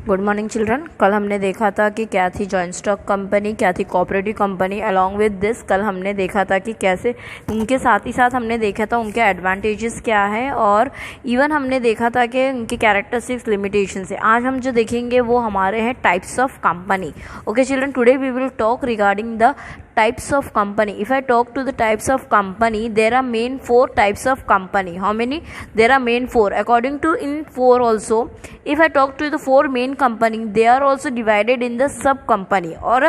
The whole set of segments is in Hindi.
Good morning children. कल हमने देखा था कि क्या थी जॉइंट स्टॉक कंपनी, क्या थी cooperative company. Along with this कल हमने देखा था कि कैसे उनके साथ ही साथ हमने देखा था उनके एडवांटेजेस क्या है और इवन हमने देखा था कि उनके कैरेक्टरिस्टिक्स लिमिटेशंस है। आज हम जो देखेंगे वो हमारे हैं types of company. Okay children, today we will talk regarding the types of company. If I talk to the types of company, there are main 4 types of company. How many? There are main 4. According to in 4 also, if I talk to the 4 main company, they are also divided in the sub company or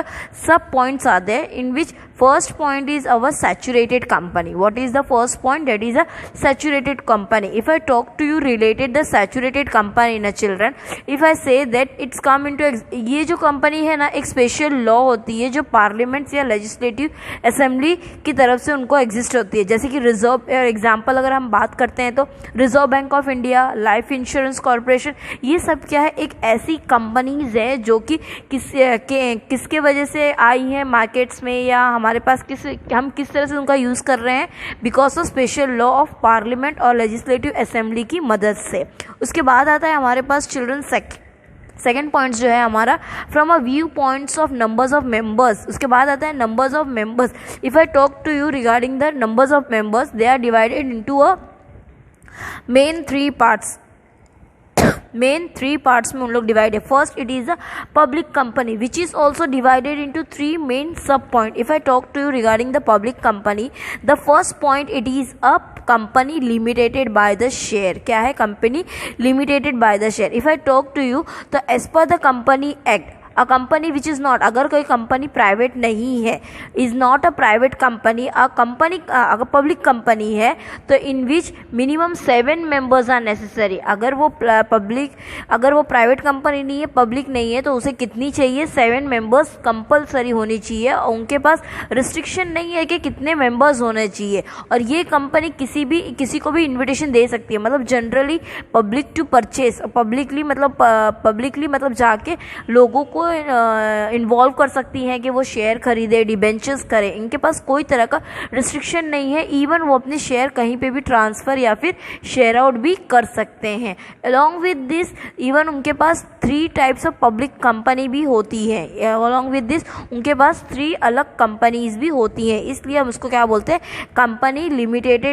sub points are there, in which first point is our saturated company. What is the first point? That is a saturated company. If I talk to you related the saturated company na children, if I say that it's come into ये जो company है ना, एक special law होती है जो पार्लियामेंट या लेजिस्लेटिव असेंबली की तरफ से उनको एग्जिस्ट होती है। जैसे कि रिजर्व एग्जांपल अगर हम बात करते हैं तो reserve bank of India, life insurance corporation, ये सब क्या है, एक ऐसी कंपनीज है जो कि किसके वजह से आई हैं मार्केट्स में या हमारे पास हम किस तरह से उनका यूज़ कर रहे हैं, because of special law of parliament और लेजिस्लेटिव असेंबली की मदद से। उसके बाद आता है हमारे पास चिल्ड्रन सेकेंड पॉइंट्स जो है हमारा from a view points of numbers of members. उसके बाद आता है numbers of members. If I talk to you regarding the numbers of members, they are divided into a main 3 parts. Main 3 parts में उन लोग डिवाइड है। First it is a public company which is also divided into 3 main sub point. If I talk to you regarding the public company, the first point it is a company limited by the share. क्या है? Company limited by the share. If I talk to you तो as per the company act, a company which is not, अगर कोई कंपनी प्राइवेट नहीं है, is not a private company, अगर पब्लिक कंपनी है तो in which minimum 7 members are necessary. अगर वो प्राइवेट कंपनी नहीं है, पब्लिक नहीं है, तो उसे कितनी चाहिए? 7 मेंबर्स कंपलसरी होनी चाहिए और उनके पास रिस्ट्रिक्शन नहीं है कि कितने मेंबर्स होने चाहिए। और ये कंपनी किसी को भी इन्विटेशन दे सकती है, मतलब generally public to purchase, publicly मतलब जाके लोगों को इन्वॉल्व कर सकती हैं कि वो शेयर खरीदे, डिबेंचर्स करें। इनके पास कोई तरह का रिस्ट्रिक्शन नहीं है, इवन वो अपने शेयर कहीं पे भी ट्रांसफ़र या फिर शेयर आउट भी कर सकते हैं। अलॉन्ग विद दिस इवन उनके पास 3 टाइप्स ऑफ पब्लिक कंपनी भी होती है। अलॉन्ग विद दिस उनके पास 3 अलग कंपनीज भी होती हैं, इसलिए हम उसको क्या बोलते हैं? Company limited.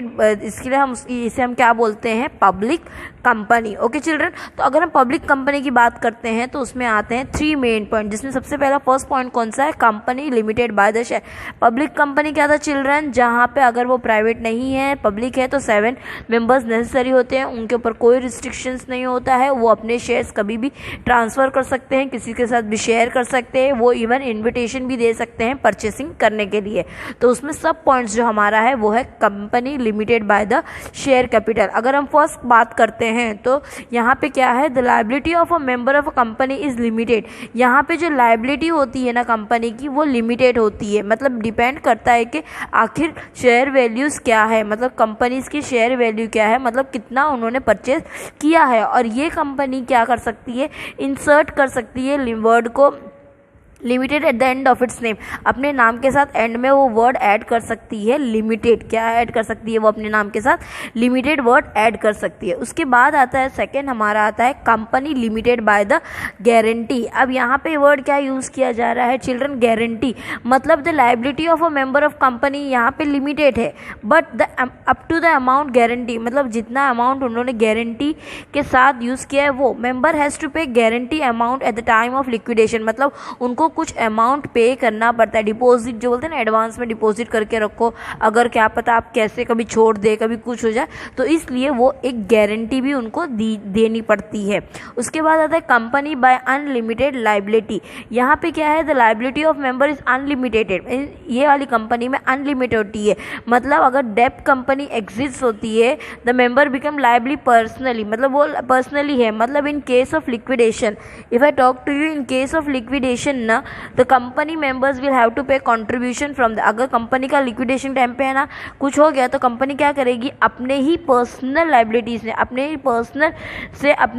इसके लिए इसे हम क्या बोलते हैं? Public company. ओके चिल्ड्रन, तो अगर हम पब्लिक कंपनी की बात करते हैं तो उसमें आते हैं 3 मेन पॉइंट, जिसमें सबसे पहला फर्स्ट पॉइंट कौन सा है? Company limited by the share. Public company क्या था चिल्ड्रन? जहां पे अगर वो प्राइवेट नहीं है, पब्लिक है, तो 7 मेंबर्स नेसेसरी होते हैं, उनके ऊपर कोई रिस्ट्रिक्शंस नहीं होता है, वो अपने शेयर्स कभी भी ट्रांसफ़र कर सकते हैं, किसी के साथ भी शेयर कर सकते हैं, वो इवन इन्विटेशन भी दे सकते हैं परचेसिंग करने के लिए। तो उसमें सब पॉइंट्स जो हमारा है वो है company limited by the share capital. अगर हम फर्स्ट बात करते हैं तो यहाँ पे क्या है? The liability of a member of a company is limited. यहाँ पे जो लायबिलिटी होती है ना कंपनी की, वो लिमिटेड होती है, मतलब डिपेंड करता है कि आखिर शेयर वैल्यूज़ क्या है, मतलब कंपनीज की शेयर वैल्यू क्या है, मतलब कितना उन्होंने परचेज किया है। और ये कंपनी क्या कर सकती है? इंसर्ट कर सकती है वर्ड को limited eight the end of its name. अपने नाम के साथ एंड में वो वर्ड ऐड कर सकती है लिमिटेड। क्या ऐड कर सकती है? वो अपने नाम के साथ लिमिटेड वर्ड ऐड कर सकती है। उसके बाद आता है सेकंड हमारा आता है company limited by the guarantee. अब यहाँ पे वर्ड क्या यूज़ किया जा रहा है चिल्ड्रन? गारंटी। मतलब the liability of a member of company यहाँ पे लिमिटेड है, but the up to the amount guarantee, मतलब जितना अमाउंट उन्होंने गारंटी के साथ यूज़ किया है वो मेंबर हैज़ टू पे guarantee amount at the time of liquidation. मतलब उनको कुछ अमाउंट पे करना पड़ता है, डिपॉजिट जो बोलते हैं ना, एडवांस में डिपॉजिट करके रखो, अगर क्या पता आप कैसे कभी छोड़ दे, कभी कुछ हो जाए, तो इसलिए वो एक गारंटी भी उनको देनी पड़ती है। उसके बाद आता है कंपनी बाय अनलिमिटेड लायबिलिटी। यहाँ पे क्या है? The liability of member is unlimited. ये वाली कंपनी में अनलिमिटेड होती है, मतलब अगर डेब्ट कंपनी एग्जिस्ट होती है, the member become liably personally, मतलब वो पर्सनली है, मतलब in case of liquidation. If I talk to you in case of liquidation ना, the company members will have to pay contribution from the, अगर कंपनी का लिक्विडेशन टाइम पे है ना कुछ हो गया तो कंपनी क्या करेगी, अपने ही पर्सनल लाइबिलिटीज से, अपने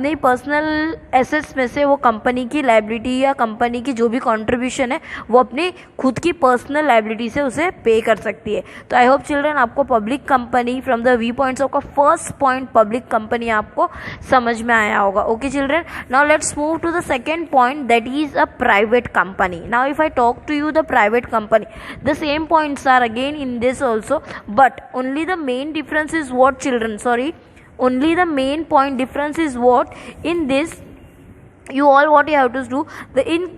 ही पर्सनल एसेट्स में से वो कंपनी की लाइबिलिटी या कंपनी की जो भी कंट्रीब्यूशन है वो अपनी खुद की पर्सनल लाइबिलिटी से उसे पे कर सकती है। तो आई होप चिल्ड्रन आपको public company from the view points of का फर्स्ट पॉइंट पब्लिक कंपनी आपको समझ में आया होगा। Okay children, now let's move to the second point, that is a private company. Now if I talk to you the private company, the same points are again in this also, but only the main difference is what children, sorry, only the main point difference is what in this you all what you have to do the in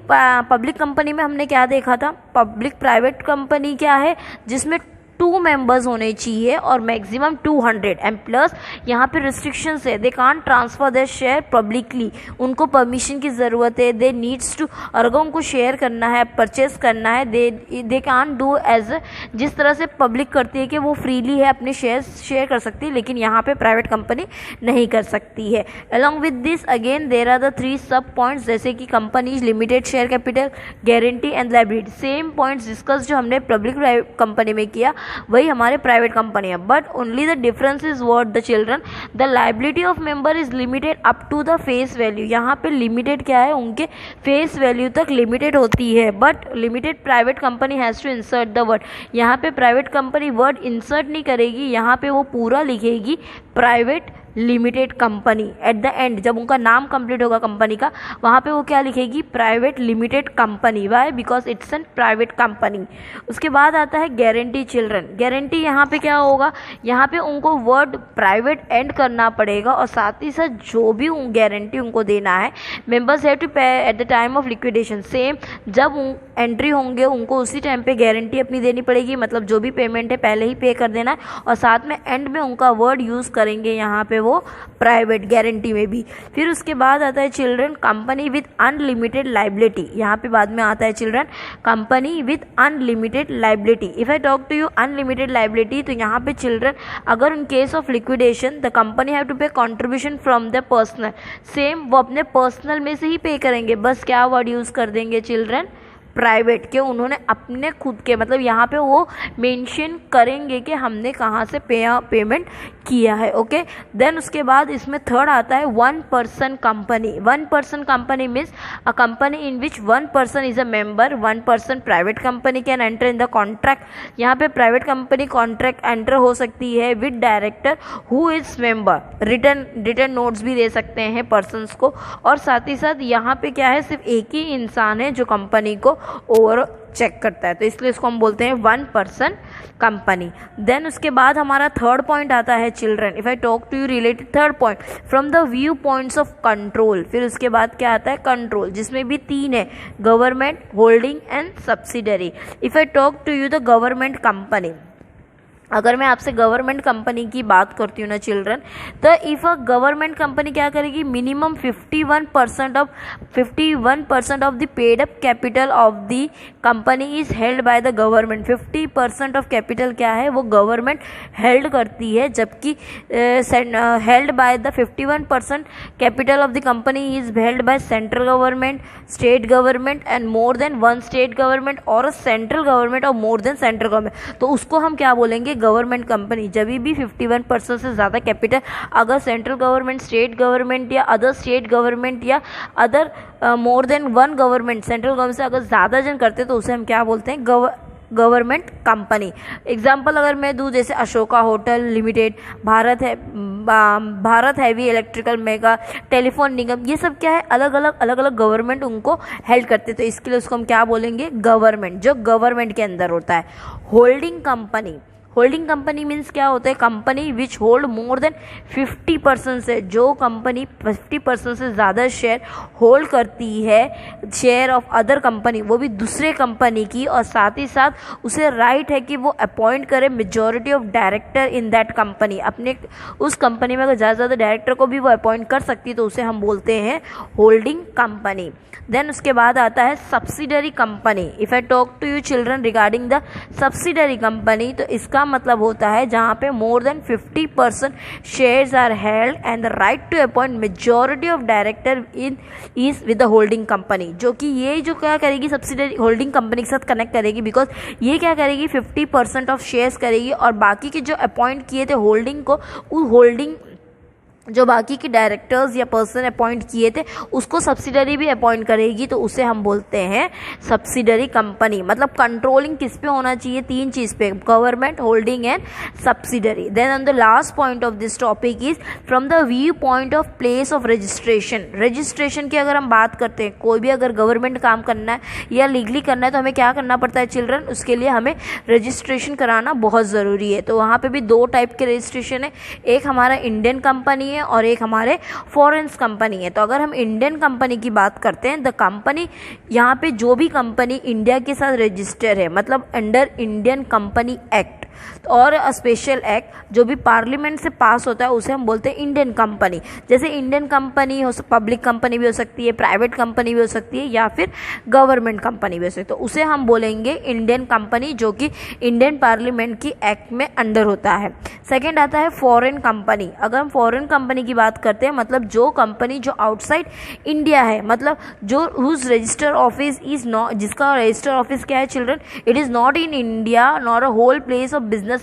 public company में हमने क्या देखा था, पब्लिक प्राइवेट कंपनी क्या है जिसमें 2 मेंबर्स होने चाहिए और मैक्सिमम 200 एंड प्लस यहाँ पे रिस्ट्रिक्शंस है, they can't transfer their share publicly, उनको परमिशन की ज़रूरत है, दे नीड्स टू, और अगर उनको शेयर करना है परचेस करना है दे कांट डू एज जिस तरह से पब्लिक करती है कि वो फ्रीली है अपने शेयर कर सकती है, लेकिन यहाँ पे प्राइवेट कंपनी नहीं कर सकती है। Along with this again there are the 3 sub points, जैसे कि companies limited share capital, guarantee and liability, same points discuss जो हमने पब्लिक कंपनी में किया वही हमारे प्राइवेट कंपनी है, but only the difference is what the children, the liability of member is limited up to the face value, यहाँ पे लिमिटेड क्या है, उनके फेस वैल्यू तक लिमिटेड होती है, but limited private company has to insert the word, यहाँ पे प्राइवेट कंपनी वर्ड इंसर्ट नहीं करेगी, यहाँ पे वो पूरा लिखेगी private limited company, at the end जब उनका नाम कंप्लीट होगा कंपनी का वहाँ पे वो क्या लिखेगी, private limited company, why, because it's an private company. उसके बाद आता है गारंटी चिल्ड्रन, गारंटी यहाँ पे क्या होगा, यहाँ पे उनको वर्ड प्राइवेट एंड करना पड़ेगा और साथ ही साथ जो भी गारंटी उनको देना है मेंबर्स हैव टू पे at the time of liquidation, same जब एंट्री होंगे उनको उसी टाइम पे गारंटी अपनी देनी पड़ेगी, मतलब जो भी पेमेंट है पहले ही पे कर देना है और साथ में एंड में उनका वर्ड यूज़ करेंगे यहाँ पे वो प्राइवेट गारंटी में भी। फिर उसके बाद आता है children company with unlimited liability, यहाँ पे बाद में आता है children company with unlimited liability. If I talk to you unlimited liability, तो यहाँ पे चिल्ड्रन अगर in case of liquidation the company have to pay contribution from the personal, same वो अपने पर्सनल में से ही पे करेंगे, बस क्या वर्ड यूज़ कर देंगे चिल्ड्रन, प्राइवेट के, उन्होंने अपने खुद के, मतलब यहाँ पे वो मेंशन करेंगे कि हमने कहाँ से पेमेंट किया है। ओके, देन उसके बाद इसमें थर्ड आता है 1 person company. 1 person company means a company in which 1 person is a member, 1 person private company can enter in the contract. यहाँ पे प्राइवेट कंपनी कॉन्ट्रैक्ट एंटर हो सकती है with director who is member, return notes भी दे सकते हैं पर्सनस को, और साथ ही साथ यहाँ पे क्या है, सिर्फ एक ही इंसान है जो कंपनी को ओवर चेक करता है, तो इसलिए इसको हम बोलते हैं 1 पर्सन कंपनी। देन उसके बाद हमारा थर्ड पॉइंट आता है children, if I talk to you related third point from the view points of control. फिर उसके बाद क्या आता है, कंट्रोल, जिसमें भी 3 है, government, holding and subsidiary. If I talk to you the government company, अगर मैं आपसे गवर्नमेंट कंपनी की बात करती हूँ ना चिल्ड्रन, तो इफ़ अ गवर्नमेंट कंपनी क्या करेगी, minimum 51% of the paid up capital of the company is held by the government. 50% of capital क्या है, वो गवर्नमेंट हेल्ड करती है, जबकि held by the 51% capital of the company is held by central government, state government and more than 1 state government और सेंट्रल गवर्नमेंट और मोर देन सेंट्रल गवर्नमेंट। तो उसको हम क्या बोलेंगे, गवर्नमेंट कंपनी। जब भी 51% से ज़्यादा कैपिटल अगर सेंट्रल गवर्नमेंट, स्टेट गवर्नमेंट या अदर स्टेट गवर्नमेंट या other more than 1 government, central government से अगर ज़्यादा जन करते तो उसे हम क्या बोलते हैं, गवर्नमेंट कंपनी। एग्जाम्पल अगर मैं दूँ, जैसे Ashoka hotel limited, Bharat heavy electrical mega, telephone Nigam, ये सब क्या है, अलग अलग गवर्नमेंट उनको हेल्ड करते, तो इसके लिए उसको हम क्या बोलेंगे, गवर्नमेंट, जो गवर्नमेंट के अंदर होता है। Holding company, holding company means क्या होता है, company which hold more than 50% से, जो कंपनी 50% से ज़्यादा शेयर होल्ड करती है, शेयर ऑफ अदर कंपनी, वो भी दूसरे कंपनी की, और साथ ही साथ उसे राइट है कि वो अपॉइंट करे majority of director in that company. अपने उस कंपनी में अगर ज़्यादा ज़्यादा डायरेक्टर को भी वो अपॉइंट कर सकती है, तो उसे हम बोलते हैं होल्डिंग कंपनी। देन उसके बाद आता है subsidiary company. If I talk to you children regarding the subsidiary company, तो इसका इसका मतलब होता है जहाँ पे more than 50% shares are held and the right to appoint majority of director in is with the holding company, जो कि ये जो क्या करेगी सब्सिडरी होल्डिंग कंपनी के साथ कनेक्ट करेगी, बिकॉज ये क्या करेगी 50% ऑफ शेयर्स करेगी और बाकी के जो अपॉइंट किए थे होल्डिंग को, उस होल्डिंग जो बाकी के डायरेक्टर्स या पर्सन अपॉइंट किए थे उसको सब्सिडरी भी अपॉइंट करेगी, तो उसे हम बोलते हैं सब्सिडरी कंपनी। मतलब कंट्रोलिंग किस पे होना चाहिए, 3 चीज़ पे, government, holding and subsidiary. Then on the last point of this topic is from the view point of place of registration. Registration की अगर हम बात करते हैं, कोई भी अगर गवर्नमेंट काम करना है या लीगली करना है तो हमें क्या करना पड़ता है चिल्ड्रन, उसके लिए हमें रजिस्ट्रेशन कराना बहुत ज़रूरी है। तो वहाँ पर भी 2 टाइप के रजिस्ट्रेशन है, एक हमारा इंडियन कंपनी और एक हमारे फॉरेन कंपनी है। तो अगर हम इंडियन कंपनी की बात करते हैं, द कंपनी, यहाँ पे जो भी कंपनी इंडिया के साथ रजिस्टर है, मतलब अंडर इंडियन कंपनी एक्ट और स्पेशल एक्ट जो भी पार्लियामेंट से पास होता है उसे हम बोलते हैं इंडियन कंपनी। जैसे इंडियन कंपनी हो, पब्लिक कंपनी भी हो सकती है, प्राइवेट कंपनी भी हो सकती है या फिर गवर्नमेंट कंपनी भी हो सकती है, तो उसे हम बोलेंगे इंडियन कंपनी, जो कि इंडियन पार्लियामेंट की एक्ट में अंडर होता है। सेकेंड आता है फॉरेन कंपनी। अगर हम फॉरेन कंपनी की बात करते हैं, मतलब जो कंपनी जो आउटसाइड इंडिया है, मतलब जो whose register office is not, जिसका रजिस्टर ऑफिस क्या है children, it is not in India nor a whole place of business,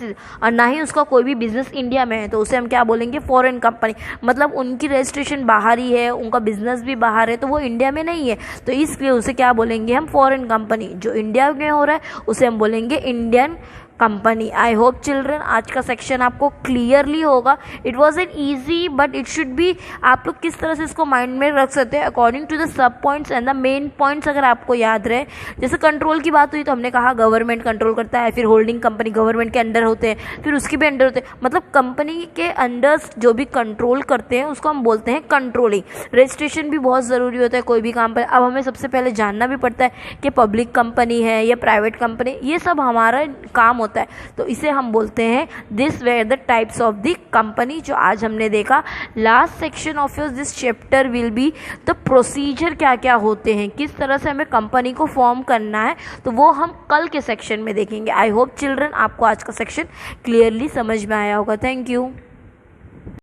और ना ही उसका कोई भी बिजनेस इंडिया में है, तो उसे हम क्या बोलेंगे फॉरेन कंपनी। मतलब उनकी रजिस्ट्रेशन बाहर ही है, उनका बिजनेस भी बाहर है, तो वो इंडिया में नहीं है, तो इसलिए उसे क्या बोलेंगे हम फॉरेन कंपनी। जो इंडिया में हो रहा है उसे हम बोलेंगे इंडियन कंपनी। आई होप चिल्ड्रन आज का सेक्शन आपको क्लियरली होगा। It was an easy but it should be, आप लोग किस तरह से इसको माइंड में रख सकते हैं according to the sub points and the main points अगर आपको याद रहे। जैसे कंट्रोल की बात हुई तो हमने कहा गवर्नमेंट कंट्रोल करता है, फिर होल्डिंग कंपनी गवर्नमेंट के अंडर होते हैं, फिर उसके भी अंडर होते हैं, मतलब कंपनी के अंडर जो भी कंट्रोल करते हैं उसको हम बोलते हैं कंट्रोलिंग। रजिस्ट्रेशन भी बहुत ज़रूरी होता है कोई भी काम पर। अब हमें सबसे पहले जानना भी पड़ता है कि पब्लिक कंपनी है या प्राइवेट कंपनी, ये सब हमारा काम होता है, तो इसे हम बोलते हैं this were the types of the company, जो आज हमने देखा। Last section of your this chapter will be the procedure, क्या क्या होते हैं, किस तरह से हमें कंपनी को फॉर्म करना है, तो वो हम कल के सेक्शन में देखेंगे। आई होप चिल्ड्रन आपको आज का सेक्शन क्लियरली समझ में आया होगा। Thank you.